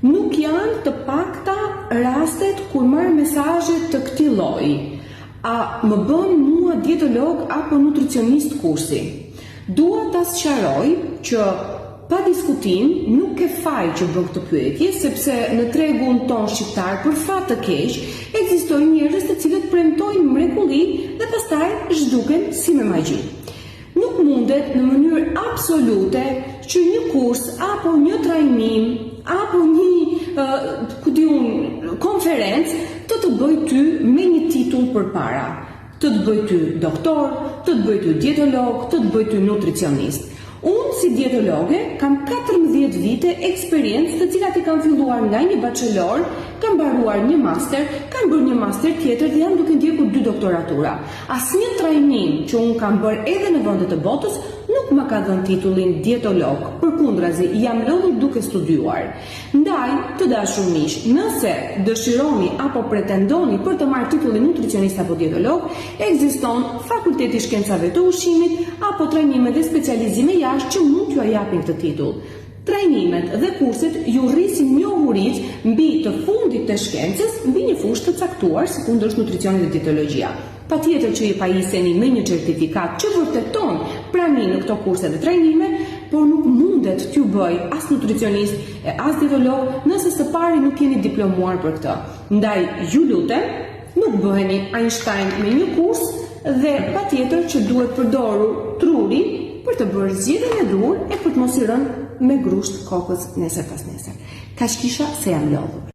Nuk janë të pakta rastet kur marr mesazhe të këtij lloji. A më bën mua dietolog apo nutricionist kursi? Dua ta sqaroj që pa diskutim nuk ke faj që bën këtë pyetje, sepse në tregun ton shqiptar për fat të keq ekzistojnë njerëz të cilët premtojnë mrekulli dhe pastaj zhduken si me magji. Nuk mundet në mënyrë absolute që një kurs apo një trajnim apo një konferencë të bëj ty me një titull përpara. Të bëj ty doktor, të bëj ty dietolog, të bëj ty nutricionist. Unë si dietologe kam 14 vite eksperiencë, të cilat i kam filluar nga një bachelor, kam mbaruar një master, kam bërë një master tjetër dhe jam duke ndjekur 2 doktoratura. Asnjë trajnim që unë kam bërë edhe në vende të botës nuk më ka dhënë titullin dietolog. Përkundrazi, jam lodhur duke studiuar. Ndaj, të dashur miq, nëse dëshironi apo pretendoni për të marrë titullin nutricionist apo dietolog, ekziston Fakulteti i Shkencave të Ushqimit apo trajnime dhe specializime jashtë që mund t'ju japin këtë titull. Trajnimet dhe kurset ju rrisin njohuritë mbi të fundit të shkencës mbi një fushë të caktuar, si kundër nutricioni dhe dietologjia. Patjetër që i pajiseni me një certifikat që vërteton pranimin në këto kurse dhe trajnime, por nuk mundet t'ju bëj as nutricionist e as dietolog nëse së pari nuk jeni diplomuar për këtë. Ndaj, ju lutem, nuk bëheni Einstein me një kurs dhe patjetër që duhet përdorur truri për të bërë zgjedhjen e duhur e për të mos i rënë me grusht kokës nesër pas nesër. Kaq kisha se jam lodhur.